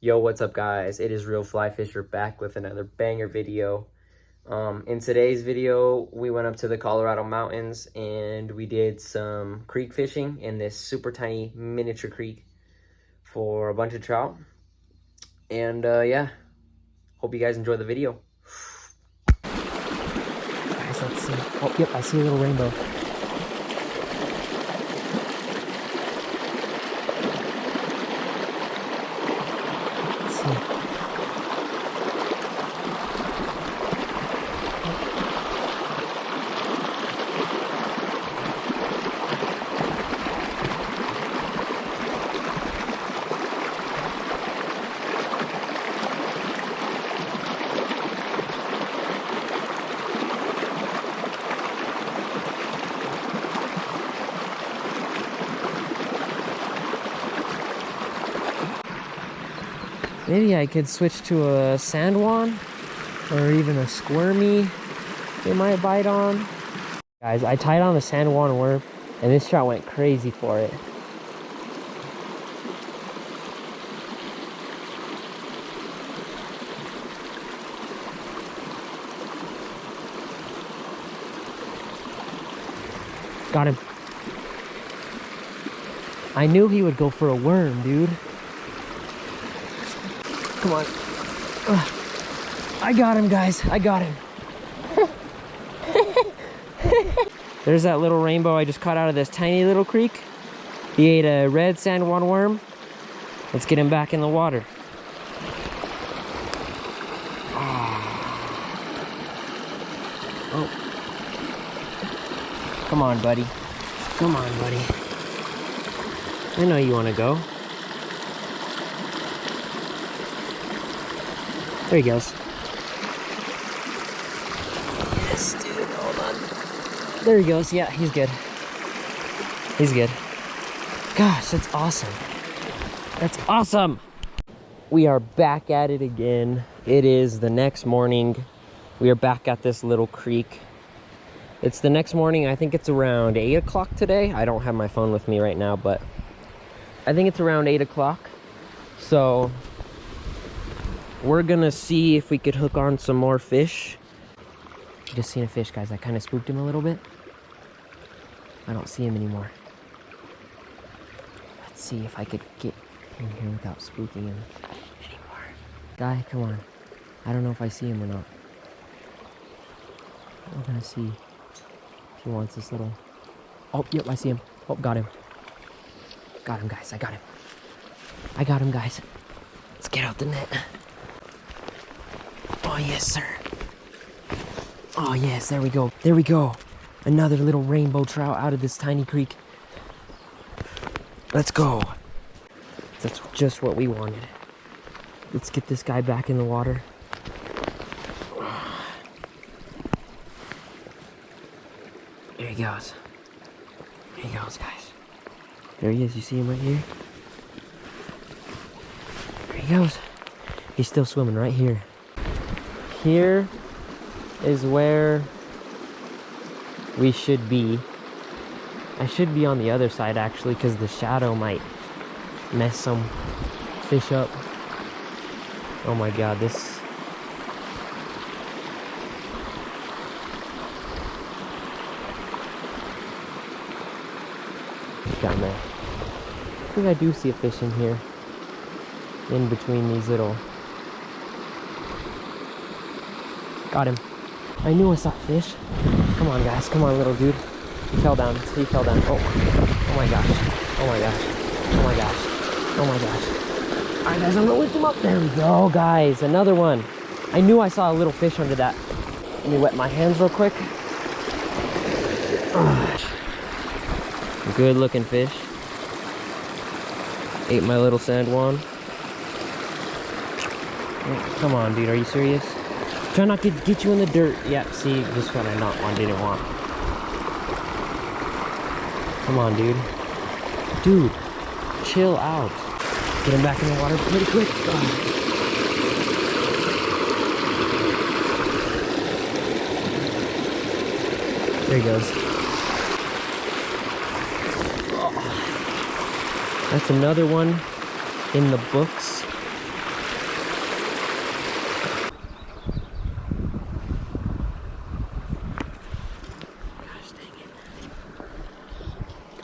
Yo, what's up guys? It is Real Fly Fisher back with another banger video. In today's video, we went up to the Colorado mountains and we did some creek fishing in this super tiny miniature creek for a bunch of trout. And yeah, hope you guys enjoy the video. Guys, let's see. Oh, yep, I see a little rainbow. Let's see. Maybe I could switch to a sandwan or even a squirmy they might bite on. Guys, I tied on the sandwan worm and this trout went crazy for it. Got him. I knew he would go for a worm, dude. Come on. I got him, guys. I got him. There's that little rainbow I just caught out of this tiny little creek. He ate a red sandwan worm. Let's get him back in the water. Oh. Come on, buddy. Come on, buddy. I know you want to go. There he goes. Yes, dude, hold on. There he goes. Yeah, he's good. He's good. Gosh, that's awesome. That's awesome. We are back at it again. It is the next morning. We are back at this little creek. It's the next morning. I think it's around 8 o'clock today. I don't have my phone with me right now, but I think it's around 8 o'clock. So we're gonna see if we could hook on some more fish. Just seen a fish, guys. I kind of spooked him a little bit. I don't see him anymore. Let's see if I could get in here without spooking him anymore. Guy, come on. I don't know if I see him or not. We're gonna see if he wants this little... Oh, yep, I see him. Oh, got him. Got him, guys. I got him. I got him, guys. Let's get out the net. Oh, yes, sir. Oh, yes, there we go. There we go. Another little rainbow trout out of this tiny creek. Let's go. That's just what we wanted. Let's get this guy back in the water. There he goes. There he goes, guys. There he is. You see him right here? There he goes. He's still swimming right here. Here is where we should be. I should be on the other side actually, because the shadow might mess some fish up. Oh my god, this... down there. I think I do see a fish in here. In between these little... Got him. I knew I saw fish. Come on, guys. Come on, little dude. He fell down. He fell down. Oh. Oh my gosh. Oh my gosh. Oh my gosh. Oh my gosh. Alright, guys. I'm gonna lift him up. There we go, guys. Another one. I knew I saw a little fish under that. Let me wet my hands real quick. Good looking fish. Ate my little sandwan. Oh, come on, dude. Are you serious? Try not to get you in the dirt. Yep, see, this one I didn't want. Come on, dude. Dude, chill out. Get him back in the water pretty quick. There he goes. That's another one in the books.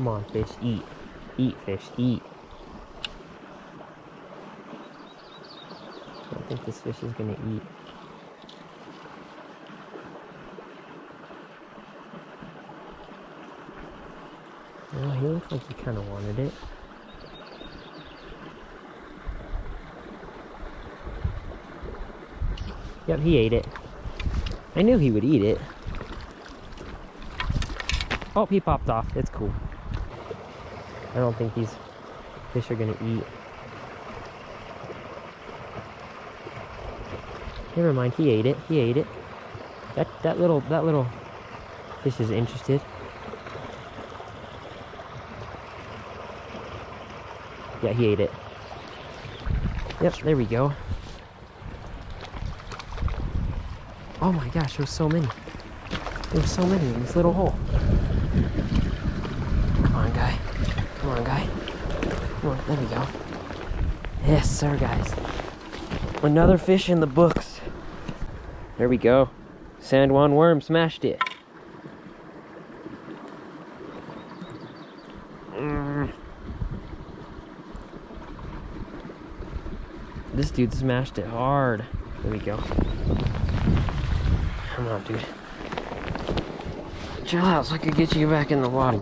Come on, fish, eat. Eat, fish, eat. I don't think this fish is gonna eat. Oh, he looks like he kind of wanted it. Yep, he ate it. I knew he would eat it. Oh, he popped off. It's cool. I don't think these fish are gonna eat. Never mind, he ate it. He ate it. That little fish is interested. Yeah, he ate it. Yep, there we go. Oh my gosh, there's so many. There's so many in this little hole. Come on, guy. Come on, guy. Come on, there we go. Yes, sir, guys. Another fish in the books. There we go. Sandwan worm smashed it. This dude smashed it hard. There we go. Come on, dude. Chill out so I can get you back in the water.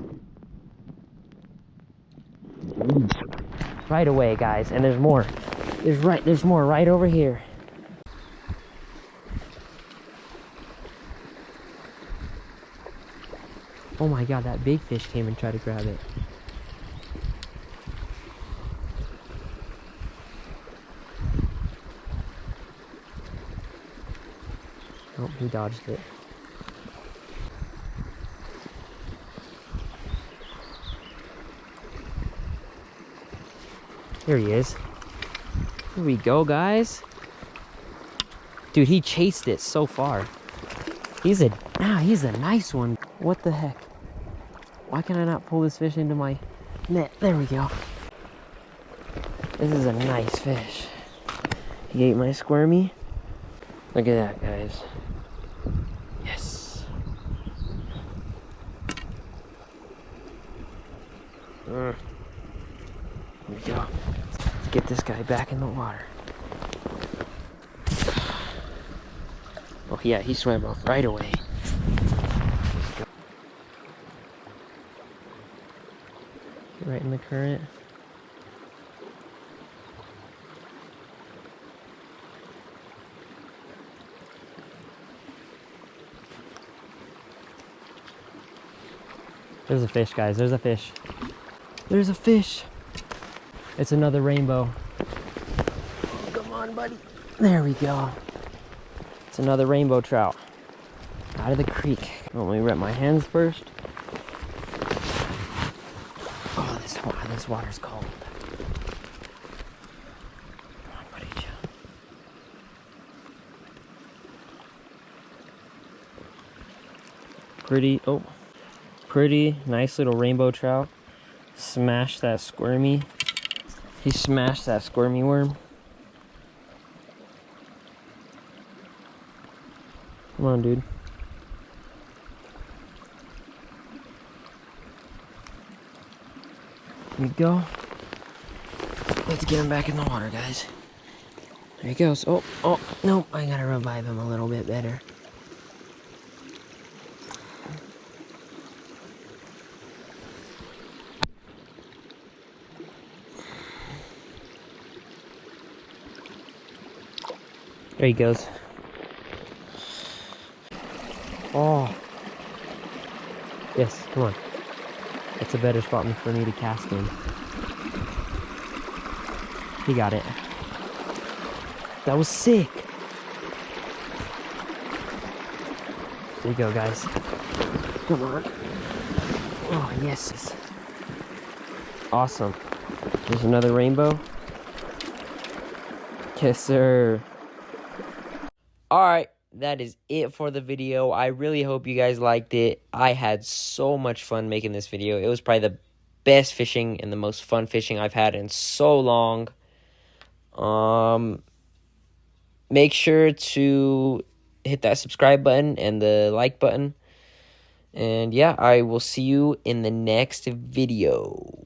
Right away, guys. And there's more. There's more right over here. Oh my god, that big fish came and tried to grab it. Oh, he dodged it. There he is. Here we go, guys. Dude, he chased it so far. He's a nice one. What the heck? Why can I not pull this fish into my net? There we go. This is a nice fish. He ate my squirmy. Look at that, guys. Yes. There we go. Let's get this guy back in the water. Oh yeah, he swam off right away. Right in the current. There's a fish, guys. There's a fish. There's a fish. It's another rainbow. Come on, buddy. There we go. It's another rainbow trout. Out of the creek. Let me wet my hands first. Oh, this water's cold. Come on, buddy, chill. Pretty nice little rainbow trout. Smashed that squirmy. He smashed that squirmy worm. Come on, dude. Here we go. Let's get him back in the water, guys. There he goes. Oh, no, I gotta revive him a little bit better. There he goes. Oh. Yes, come on. That's a better spot for me to cast in. He got it. That was sick. There you go, guys. Come on. Oh, yes. Awesome. There's another rainbow. Yes, sir. Alright, that is it for the video. I really hope you guys liked it. I had so much fun making this video. It was probably the best fishing and the most fun fishing I've had in so long. Make sure to hit that subscribe button and the like button. And yeah, I will see you in the next video.